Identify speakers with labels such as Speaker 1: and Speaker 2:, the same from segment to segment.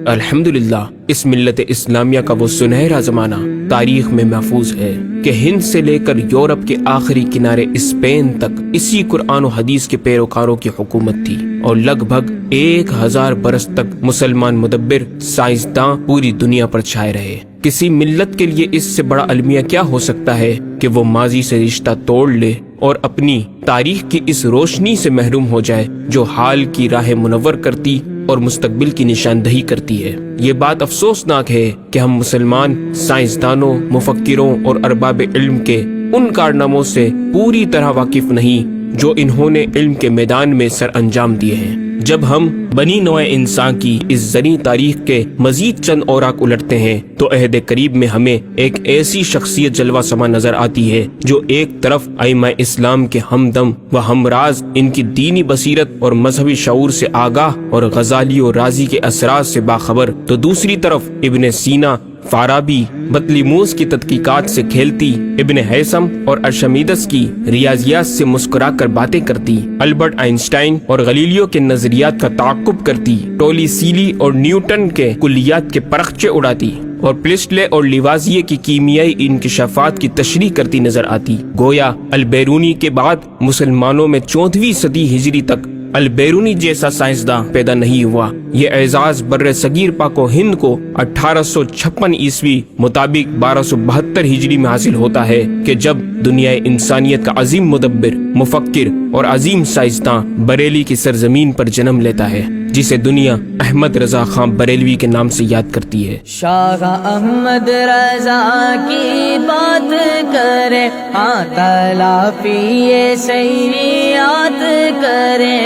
Speaker 1: الحمدللہ اس ملت اسلامیہ کا وہ سنہرا زمانہ تاریخ میں محفوظ ہے کہ ہند سے لے کر یورپ کے آخری کنارے اسپین تک اسی قرآن و حدیث کے پیروکاروں کی حکومت تھی، اور لگ بھگ 1000 برس تک مسلمان مدبر سائنسداں پوری دنیا پر چھائے رہے۔ کسی ملت کے لیے اس سے بڑا المیہ کیا ہو سکتا ہے کہ وہ ماضی سے رشتہ توڑ لے اور اپنی تاریخ کی اس روشنی سے محروم ہو جائے جو حال کی راہ منور کرتی اور مستقبل کی نشاندہی کرتی ہے۔ یہ بات افسوسناک ہے کہ ہم مسلمان سائنسدانوں، مفکروں اور ارباب علم کے ان کارناموں سے پوری طرح واقف نہیں جو انہوں نے علم کے میدان میں سر انجام دیے ہیں۔ جب ہم بنی نوع انسان کی اس زرعی تاریخ کے مزید چند اوراق الٹتے ہیں تو عہد قریب میں ہمیں ایک ایسی شخصیت جلوہ سما نظر آتی ہے جو ایک طرف ائمہ اسلام کے ہمدم و ہمراز، ان کی دینی بصیرت اور مذہبی شعور سے آگاہ اور غزالی و رازی کے اثرات سے باخبر، تو دوسری طرف ابن سینا، فارابی، بطلیموس کی تحقیقات سے کھیلتی، ابن ہیثم اور ارشمیدس کی ریاضیات سے مسکرا کر باتیں کرتی، البرٹ آئنسٹائن اور غلیلیو کے نظریات کا تعاقب کرتی، ٹولی سیلی اور نیوٹن کے کلیات کے پرخچے اڑاتی، اور پلسٹلے اور لیوازیے کی کیمیائی انکشافات کی تشریح کرتی نظر آتی۔ گویا البیرونی کے بعد مسلمانوں میں 14ویں صدی ہجری تک البیرونی جیسا سائنسداں پیدا نہیں ہوا۔ یہ اعزاز بر صغیر پاک و ہند کو 1856 عیسوی مطابق 1272 ہجری میں حاصل ہوتا ہے کہ جب دنیا انسانیت کا عظیم مدبر، مفکر اور عظیم سائنسداں بریلی کی سرزمین پر جنم لیتا ہے، جسے دنیا احمد رضا خان بریلوی کے نام سے یاد کرتی ہے۔
Speaker 2: شاہ احمد رضا کی بات کرے، ہاں تلافی سیئات کرے،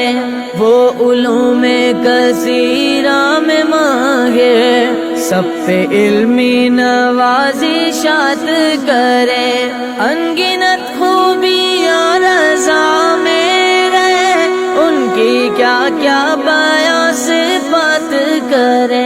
Speaker 2: وہ علوم کثیرہ میں مانگے، سب پہ علمی نوازشات کرے، انگنت خوبیاں رضا میں رہے، ان کی کیا کیا بیان صفات کرے۔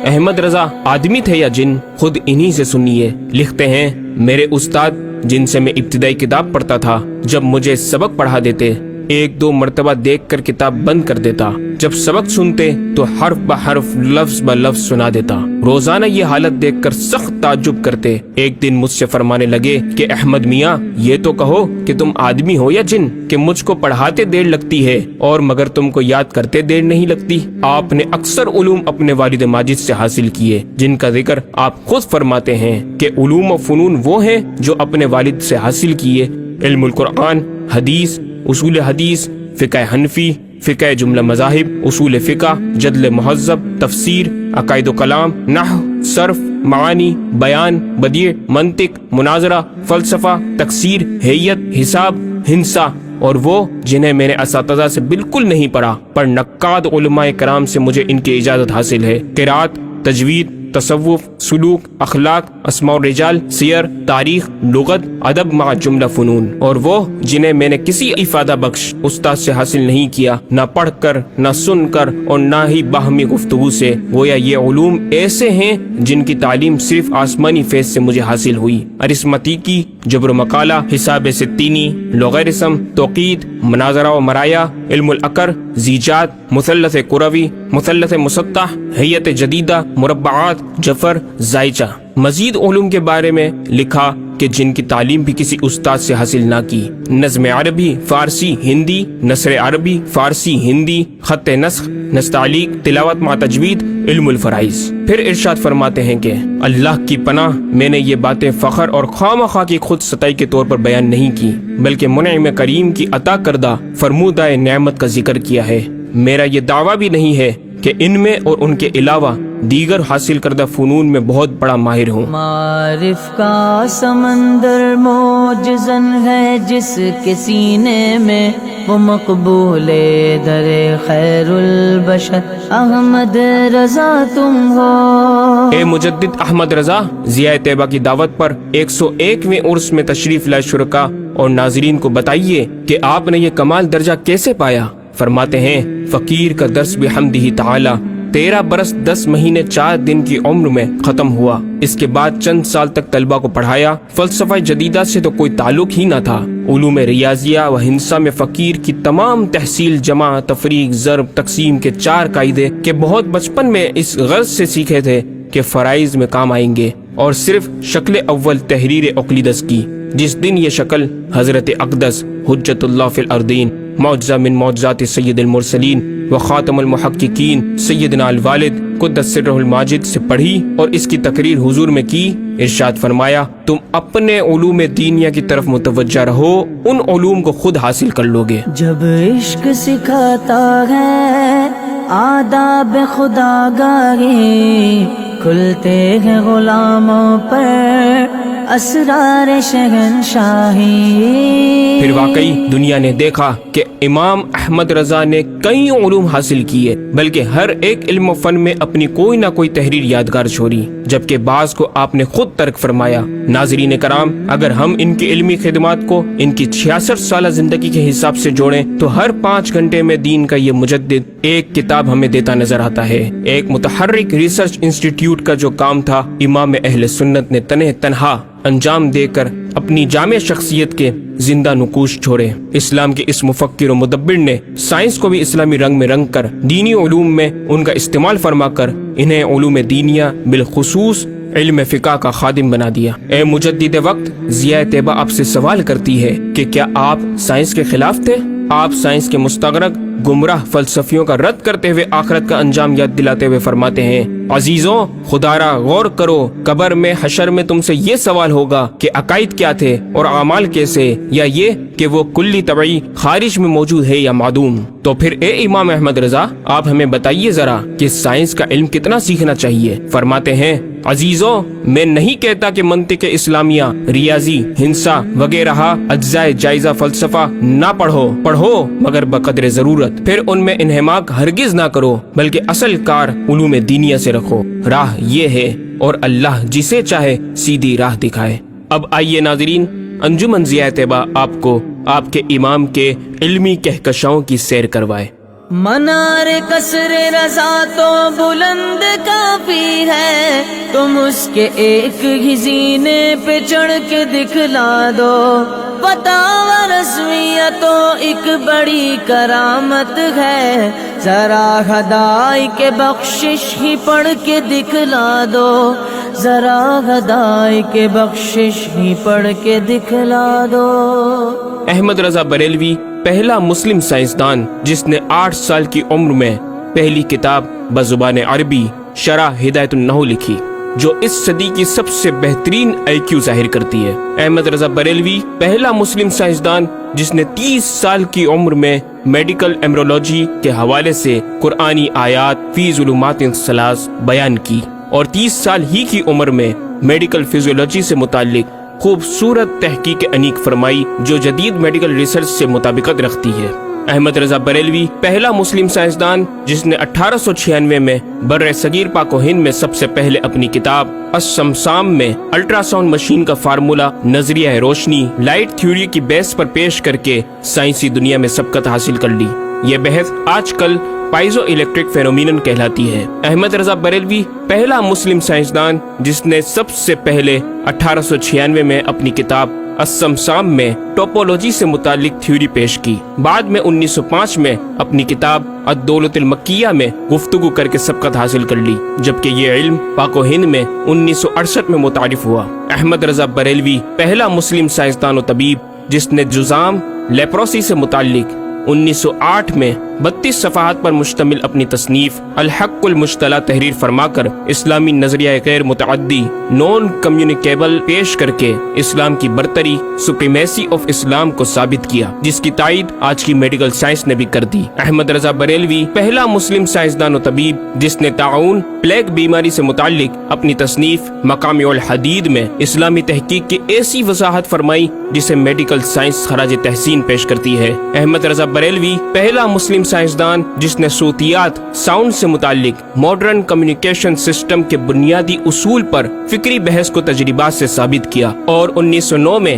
Speaker 1: احمد رضا آدمی تھے یا جن؟ خود انہی سے سنیے۔ لکھتے ہیں، میرے استاد جن سے میں ابتدائی کتاب پڑھتا تھا، جب مجھے سبق پڑھا دیتے 1-2 مرتبہ دیکھ کر کتاب بند کر دیتا، جب سبق سنتے تو حرف بحرف لفظ بلفظ سنا دیتا۔ روزانہ یہ حالت دیکھ کر سخت تعجب کرتے۔ ایک دن مجھ سے فرمانے لگے کہ احمد میاں، یہ تو کہو کہ تم آدمی ہو یا جن، کہ مجھ کو پڑھاتے دیر لگتی ہے اور مگر تم کو یاد کرتے دیر نہیں لگتی۔ آپ نے اکثر علوم اپنے والد ماجد سے حاصل کیے، جن کا ذکر آپ خود فرماتے ہیں کہ علوم و فنون وہ ہیں جو اپنے والد سے حاصل کیے، علم القرآن، حدیث، اصول حدیث، فقہ حنفی، فقہ جملہ مذاہب، اصول فقہ، جدل مہذب، تفسیر، عقائد و کلام، نحو، صرف، معانی، بیان، بدیع، منطق، مناظرہ، فلسفہ، تکسیر، حیت، حساب، ہندسہ، اور وہ جنہیں میں نے اساتذہ سے بالکل نہیں پڑھا، پر نقاد علماء کرام سے مجھے ان کی اجازت حاصل ہے۔ قرات، تجوید، تصوف، سلوک، اخلاق، اسماء الرجال، سیر، تاریخ، لغت، ادب مع جملہ فنون، اور وہ جنہیں میں نے کسی افادہ بخش استاد سے حاصل نہیں کیا، نہ پڑھ کر، نہ سن کر، اور نہ ہی باہمی گفتگو سے۔ گویا یہ علوم ایسے ہیں جن کی تعلیم صرف آسمانی فیض سے مجھے حاصل ہوئی۔ ارثمتیکی، جبر و مقالہ، حساب ستینی، لوغارثم، توقید، مناظرہ و مرایا، علم العقر، زیجات، مثلث کروی، مثلث مسطح، حیت جدیدہ، مربعات، جفر، زائچہ۔ مزید علوم کے بارے میں لکھا کہ جن کی تعلیم بھی کسی استاد سے حاصل نہ کی، نظم عربی، فارسی، ہندی، نثر عربی، فارسی، ہندی، خط نسخ، نستعلیق، تلاوت مع تجوید، علم الفرائض۔ پھر ارشاد فرماتے ہیں کہ اللہ کی پناہ، میں نے یہ باتیں فخر اور خواہ کی خود ستائی کے طور پر بیان نہیں کی، بلکہ منعم کریم کی عطا کردہ فرمودہ نعمت کا ذکر کیا ہے۔ میرا یہ دعویٰ بھی نہیں ہے کہ ان میں اور ان کے علاوہ دیگر حاصل کردہ فنون میں بہت بڑا ماہر ہوں۔
Speaker 2: معارف کا سمندر موجزن ہے جس کے سینے میں، وہ مقبول در خیر البشر احمد رضا تم ہو۔
Speaker 1: اے مجدد احمد رضا، ضیاء طیبہ کی دعوت پر 101ویں عرس میں تشریف لائے شرکا اور ناظرین کو بتائیے کہ آپ نے یہ کمال درجہ کیسے پایا۔ فرماتے ہیں، فقیر کا درس بحمدہ تعالی 13 برس 10 مہینے 4 دن کی عمر میں ختم ہوا۔ اس کے بعد چند سال تک طلبہ کو پڑھایا۔ فلسفہ جدیدہ سے تو کوئی تعلق ہی نہ تھا۔ علوم ریاضیہ و ہندسہ میں فقیر کی تمام تحصیل، جمع، تفریق، ضرب، تقسیم کے 4 قاعدے کہ بہت بچپن میں اس غرض سے سیکھے تھے کہ فرائض میں کام آئیں گے، اور صرف شکل اول تحریر اقلیدس کی، جس دن یہ شکل حضرت اقدس حجت اللہ فی الارضین، معجزہ من معجزات سید المرسلین و خاتم المحققین سیدنا الوالد قدس سرہ الماجد سے پڑھی اور اس کی تقریر حضور میں کی، ارشاد فرمایا تم اپنے علوم دینیہ کی طرف متوجہ رہو، ان علوم کو خود حاصل کر لو گے۔
Speaker 2: جب عشق سکھاتا ہے آداب خدا گاہی، کھلتے ہیں غلاموں پر اسرار شہنشاہی۔
Speaker 1: پھر واقعی دنیا نے دیکھا کہ امام احمد رضا نے کئی علوم حاصل کیے، بلکہ ہر ایک علم و فن میں اپنی کوئی نہ کوئی تحریر یادگار چھوڑی، جبکہ بعض کو آپ نے خود ترک فرمایا۔ ناظرین کرام، اگر ہم ان کی علمی خدمات کو ان کی 66 سالہ زندگی کے حساب سے جوڑیں تو ہر 5 گھنٹے میں دین کا یہ مجدد ایک کتاب ہمیں دیتا نظر آتا ہے۔ ایک متحرک ریسرچ انسٹیٹیوٹ کا جو کام تھا، امام اہل سنت نے تنہا انجام دے کر اپنی جامع شخصیت کے زندہ نقوش چھوڑے۔ اسلام کے اس مفکر و مدبر نے سائنس کو بھی اسلامی رنگ میں رنگ کر دینی علوم میں ان کا استعمال فرما کر انہیں علوم دینیہ بالخصوص علم فقہ کا خادم بنا دیا۔ اے مجدد وقت، ضیاء طیبہ آپ سے سوال کرتی ہے کہ کیا آپ سائنس کے خلاف تھے؟ آپ سائنس کے مستغرق گمراہ فلسفیوں کا رد کرتے ہوئے آخرت کا انجام یاد دلاتے ہوئے فرماتے ہیں، عزیزوں خدارا غور کرو، قبر میں حشر میں تم سے یہ سوال ہوگا کہ عقائد کیا تھے اور اعمال کیسے، یا یہ کہ وہ کلی طبعی خارج میں موجود ہے یا معدوم۔ تو پھر اے امام احمد رضا، آپ ہمیں بتائیے ذرا کہ سائنس کا علم کتنا سیکھنا چاہیے؟ فرماتے ہیں، عزیزوں میں نہیں کہتا کہ منطق اسلامیہ، ریاضی، ہندسہ وغیرہ اجزائے جائزہ فلسفہ نہ پڑھو مگر بقدر ضرورت، پھر ان میں انہماک ہرگز نہ کرو، بلکہ اصل کار علوم دینیہ سے رکھو۔ راہ یہ ہے اور اللہ جسے چاہے سیدھی راہ دکھائے۔ اب آئیے ناظرین، انجمن ضیاء طیبہ آپ کو آپ کے امام کے علمی کہکشاؤں کی سیر کروائے۔
Speaker 2: منار قصر رضا تو بلند کافی ہے، تم اس کے ایک ہی زینے پہ چڑھ کے دکھلا دو، فتاوی رسمیہ تو ایک بڑی کرامت ہے، ذرا ہدائی کے بخشش ہی پڑھ کے دکھلا دو، ذرا ہدائی کے بخشش ہی پڑھ کے دکھلا دو۔
Speaker 1: احمد رضا بریلوی پہلا مسلم سائنسدان جس نے 8 سال کی عمر میں پہلی کتاب بزبان عربی شرح ہدایت النحو لکھی، جو اس صدی کی سب سے بہترین IQ ظاہر کرتی ہے۔ احمد رضا بریلوی پہلا مسلم سائنسدان جس نے 30 سال کی عمر میں میڈیکل ایمرولوجی کے حوالے سے قرآنی آیات فی ظلمات ثلاث بیان کی، اور 30 سال ہی کی عمر میں میڈیکل فزیولوجی سے متعلق خوبصورت تحقیق انیق فرمائی، جو جدید میڈیکل ریسرچ سے مطابقت رکھتی ہے۔ احمد رضا بریلوی پہلا مسلم سائنسدان جس نے 1896 میں بر صغیر پاک و ہند میں سب سے پہلے اپنی کتاب السمسام میں الٹرا ساؤنڈ مشین کا فارمولا نظریہ روشنی لائٹ تھیوری کی بیس پر پیش کر کے سائنسی دنیا میں سبقت حاصل کر لی۔ یہ بحث آج کل پائزو الیکٹرک فینومینن کہلاتی ہے۔ احمد رضا بریلوی پہلا مسلم سائنسدان جس نے سب سے پہلے 1896 میں اپنی کتاب السمسام میں ٹوپولوجی سے متعلق تھیوری پیش کی۔ بعد میں 1905 میں اپنی کتاب الدولۃ المکیہ میں گفتگو کر کے سبقت حاصل کر لی، جبکہ یہ علم پاک و ہند میں 1968 میں متعارف ہوا۔ احمد رضا بریلوی پہلا مسلم سائنسدان و طبیب جس نے جزام لیپروسی سے متعلق 1908 میں 32 صفحات پر مشتمل اپنی تصنیف الحق المشتلہ تحریر فرما کر اسلامی نظریہ غیر متعدی نون کمیونیکیبل پیش کر کے اسلام کی برتری سپریمیسی آف اسلام کو ثابت کیا، جس کی تائید آج کی میڈیکل سائنس نے بھی کر دی۔ احمد رضا بریلوی پہلا مسلم سائنسدان و طبیب جس نے طاعون پلیگ بیماری سے متعلق اپنی تصنیف مقامع الحدید میں اسلامی تحقیق کی ایسی وضاحت فرمائی جسے میڈیکل سائنس خراج تحسین پیش کرتی ہے۔ احمد رضا بریلوی پہلا مسلم سائنسدان جس نے صوتیات ساؤنڈ سے متعلق ماڈرن کمیونیکیشن سسٹم کے بنیادی اصول پر فکری بحث کو تجربات سے ثابت کیا، اور 1909 میں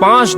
Speaker 1: 5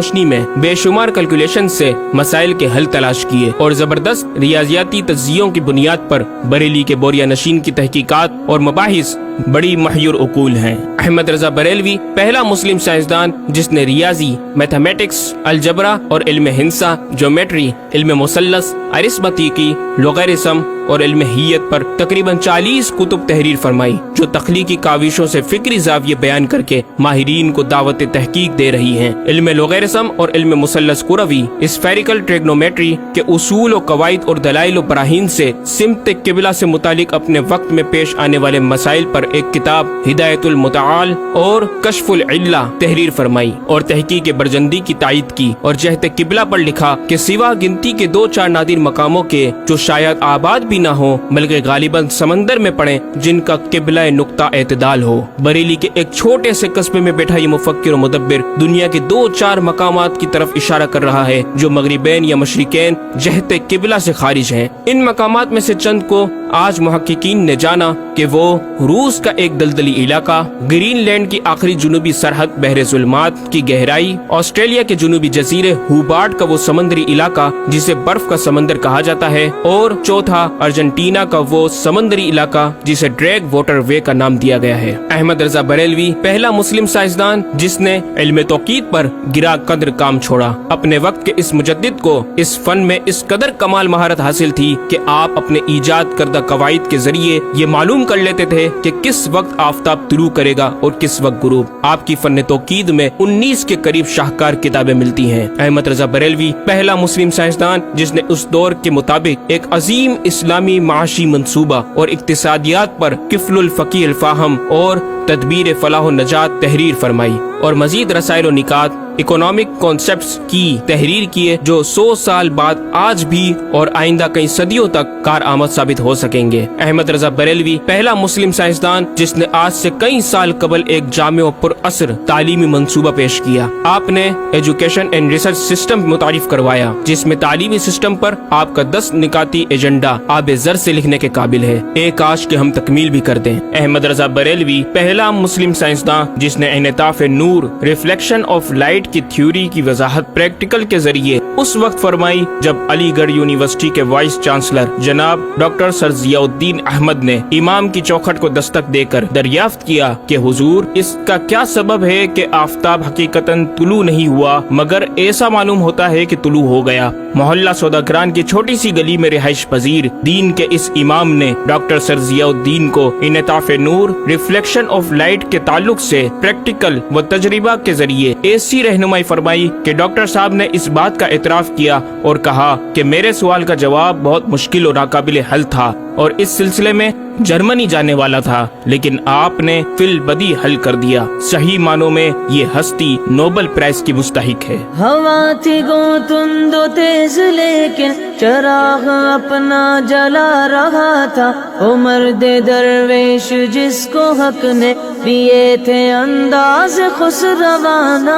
Speaker 1: روشنی میں بے شمار کیلکولیشن سے مسائل کے حل تلاش کیے اور زبردست ریاضیاتی تجزیوں کی بنیاد پر بریلی کے بوریا نشین کی تحقیقات اور مباحث بڑی محیر عقول ہیں۔ احمد رضا بریلوی پہلا مسلم سائنسدان جس نے ریاضی، میتھمیٹکس، الجبرا اور علم ہندسہ، جیومیٹری، علم مثلث، ارثمیٹکی، لوگارثم اور علم ہیت پر تقریباً 40 کتب تحریر فرمائی جو تخلیقی کاوشوں سے فکری زاویے بیان کر کے ماہرین کو دعوت تحقیق دے رہی ہیں۔ علم لوگارثم اور علم مثلث کروی، اسفیریکل ٹریگنومیٹری کے اصول و قواعد اور دلائل و براہین سے سمت قبلہ سے متعلق اپنے وقت میں پیش آنے والے مسائل پر ایک کتاب ہدایت المتعال اور کشف العلہ تحریر فرمائی اور تحقیق برجندی کی تائید کی اور جہت قبلہ پر لکھا کہ سوا گنتی کے 2-4 نادر مقاموں کے جو شاید آباد بھی نہ ہو بلکہ غالباً سمندر میں پڑیں جن کا قبلہ نقطہ اعتدال ہو۔ بریلی کے ایک چھوٹے سے قصبے میں بیٹھا یہ مفکر و مدبر دنیا کے 2-4 مقامات کی طرف اشارہ کر رہا ہے جو مغربین یا مشرقین جہت قبلہ سے خارج ہیں۔ ان مقامات میں سے چند کو آج محققین نے جانا کہ وہ روس کا ایک دلدلی علاقہ، گرین لینڈ کی آخری جنوبی سرحد بحر ظلمات کی گہرائی، آسٹریلیا کے جنوبی جزیرے ہوبارٹ کا وہ سمندری علاقہ جسے برف کا سمندر کہا جاتا ہے، اور چوتھا ارجنٹینا کا وہ سمندری علاقہ جسے ڈریگ واٹر وے کا نام دیا گیا ہے۔ احمد رضا بریلوی پہلا مسلم سائنسدان جس نے علم توقیت پر گرا قدر کام چھوڑا۔ اپنے وقت کے اس مجدد کو اس فن میں اس قدر کمال مہارت حاصل تھی کہ آپ اپنے ایجاد کردہ قواعد کے ذریعے یہ معلوم کر لیتے تھے کہ کس وقت آفتاب طلوع کرے گا اور کس وقت غروب۔ آپ کی فن توقید میں 19 کے قریب شاہکار کتابیں ملتی ہیں۔ احمد رضا بریلوی پہلا مسلم سائنسدان جس نے اس دور کے مطابق ایک عظیم اسلامی معاشی منصوبہ اور اقتصادیات پر کفل الفقی الفاہم اور تدبیر فلاح و نجات تحریر فرمائی اور مزید رسائل و نکات اکنامک کانسیپٹس کی تحریر کیے جو 100 سال بعد آج بھی اور آئندہ کئی صدیوں تک کارآمد ثابت ہو سکیں گے۔ احمد رضا بریلوی پہلا مسلم سائنسدان جس نے آج سے کئی سال قبل ایک جامع و پر اثر تعلیمی منصوبہ پیش کیا۔ آپ نے ایجوکیشن اینڈ ریسرچ سسٹم متعارف کروایا جس میں تعلیمی سسٹم پر آپ کا 10 نکاتی ایجنڈا آب زر سے لکھنے کے قابل ہے، ایک کاش کہ ہم تکمیل بھی کر دیں۔ احمد رضا بریلوی پہلا مسلم سائنسدان جس نے انعطاف نور، ریفلیکشن آف لائٹ کی تھیوری کی وضاحت پریکٹیکل کے ذریعے اس وقت فرمائی جب علی گڑھ یونیورسٹی کے وائس چانسلر جناب ڈاکٹر سر ضیاء الدین احمد نے امام کی چوکھٹ کو دستک دے کر دریافت کیا کہ حضور اس کا کیا سبب ہے کہ آفتاب حقیقتاً طلوع نہیں ہوا مگر ایسا معلوم ہوتا ہے کہ طلوع ہو گیا۔ محلہ سوداگران کی چھوٹی سی گلی میں رہائش پذیر دین کے اس امام نے ڈاکٹر سر ضیاء الدین کو انعطاف نور، ریفلیکشن آف لائٹ کے تعلق سے پریکٹیکل و تجربہ کے ذریعے ایسی رہنمائی فرمائی کہ ڈاکٹر صاحب نے اس بات کا اعتراف کیا اور کہا کہ میرے سوال کا جواب بہت مشکل اور ناقابل حل تھا اور اس سلسلے میں جرمنی جانے والا تھا، لیکن آپ نے فی البدی حل کر دیا۔ صحیح معنوں میں یہ ہستی نوبل پرائز کی مستحق ہے۔
Speaker 2: ہوا تھی گو تند و تیز لیکن چراغ اپنا جلا رہا تھا، وہ مرد درویش جس کو حق نے دیے تھے انداز خسروانہ۔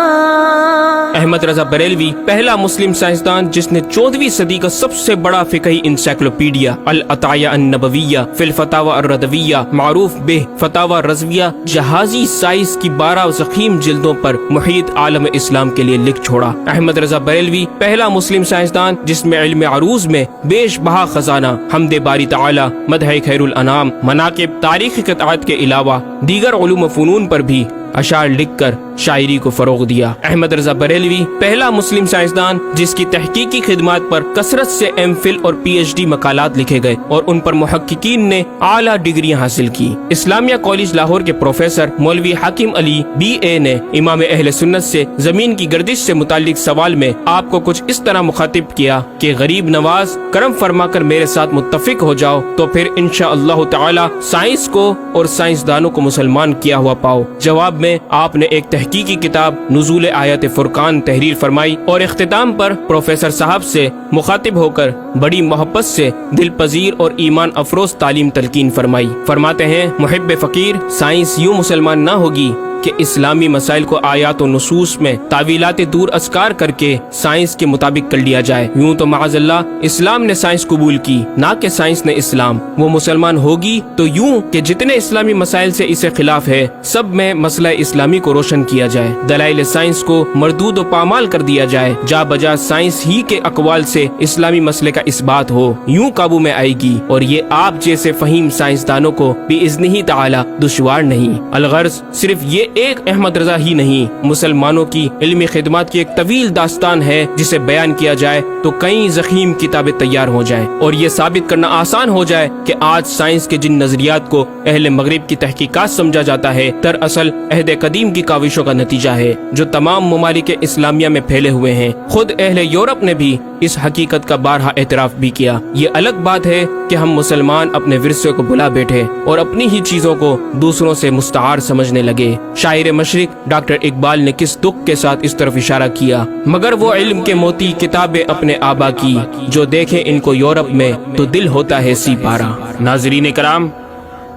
Speaker 1: احمد رضا بریلوی پہلا مسلم سائنسدان جس نے 14ویں صدی کا سب سے بڑا فقہی انسائکلوپیڈیا العطایہ النبویہ فی الفتاوی الرضویہ معروف بہ فتاوی رضویہ جہازی سائز کی 12 ضخیم جلدوں پر محیط عالم اسلام کے لیے لکھ چھوڑا۔ احمد رضا بریلوی پہلا مسلم سائنسدان جس میں علم عروض میں بیش بہا خزانہ، حمد باری تعالی، مدح خیر الانام، مناقب، تاریخی قطعات کے علاوہ دیگر علوم و فنون پر بھی اشعار لکھ کر شاعری کو فروغ دیا۔ احمد رضا بریلوی پہلا مسلم سائنسدان جس کی تحقیقی خدمات پر کثرت سے ایم فل اور پی ایچ ڈی مقالات لکھے گئے اور ان پر محققین نے اعلیٰ ڈگریاں حاصل کی۔ اسلامیہ کالج لاہور کے پروفیسر مولوی حاکم علی BA نے امام اہل سنت سے زمین کی گردش سے متعلق سوال میں آپ کو کچھ اس طرح مخاطب کیا کہ غریب نواز کرم فرما کر میرے ساتھ متفق ہو جاؤ تو پھر انشاءاللہ تعالی سائنس کو اور سائنسدانوں کو مسلمان کیا ہوا پاؤ۔ جواب میں آپ نے ایک تحقیقی کتاب نزول آیات فرقان تحریر فرمائی اور اختتام پر پروفیسر صاحب سے مخاطب ہو کر بڑی محبت سے دل پذیر اور ایمان افروز تعلیم تلقین فرمائی۔ فرماتے ہیں محب فقیر سائنس یوں مسلمان نہ ہوگی کہ اسلامی مسائل کو آیات و نصوص میں تعویلات دور اسکار کر کے سائنس کے مطابق کر لیا جائے۔ یوں تو معاذ اللہ اسلام نے سائنس قبول کی، نہ کہ سائنس نے اسلام۔ وہ مسلمان ہوگی تو یوں کہ جتنے اسلامی مسائل سے اسے خلاف ہے سب میں مسئلہ اسلامی کو روشن کیا جائے، دلائل سائنس کو مردود و پامال کر دیا جائے، جا بجا سائنس ہی کے اقوال سے اسلامی مسئلے کا اثبات ہو، یوں قابو میں آئے گی۔ اور یہ آپ جیسے فہیم سائنسدانوں کو بِإِذْنِهِ تعالی دشوار نہیں۔ الغرض صرف یہ ایک احمد رضا ہی نہیں، مسلمانوں کی علمی خدمات کی ایک طویل داستان ہے جسے بیان کیا جائے تو کئی ضخیم کتابیں تیار ہو جائیں اور یہ ثابت کرنا آسان ہو جائے کہ آج سائنس کے جن نظریات کو اہل مغرب کی تحقیقات سمجھا جاتا ہے دراصل عہد قدیم کی کاوشوں کا نتیجہ ہے جو تمام ممالک اسلامیہ میں پھیلے ہوئے ہیں۔ خود اہل یورپ نے بھی اس حقیقت کا بارہا اعتراف بھی کیا۔ یہ الگ بات ہے کہ ہم مسلمان اپنے ورثے کو بلا بیٹھے اور اپنی ہی چیزوں کو دوسروں سے مستعار سمجھنے لگے۔ شاعر مشرق ڈاکٹر اقبال نے کس دکھ کے ساتھ اس طرف اشارہ کیا، مگر وہ علم کے موتی کتابیں اپنے آبا کی، جو دیکھے ان کو یورپ میں تو دل ہوتا ہے سی پارا۔ ناظرین کرام،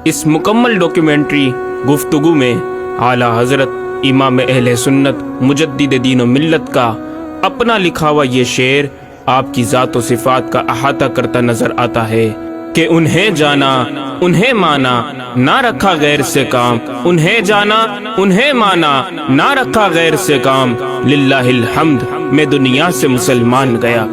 Speaker 1: اس مکمل ڈاکیومنٹری گفتگو میں اعلیٰ حضرت امام اہل سنت مجدد دین و ملت کا اپنا لکھا ہوا یہ شعر آپ کی ذات و صفات کا احاطہ کرتا نظر آتا ہے کہ انہیں جانا انہیں مانا نہ رکھا غیر سے کام، انہیں جانا انہیں مانا نہ رکھا غیر سے کام، للہ الحمد میں دنیا سے مسلمان گیا۔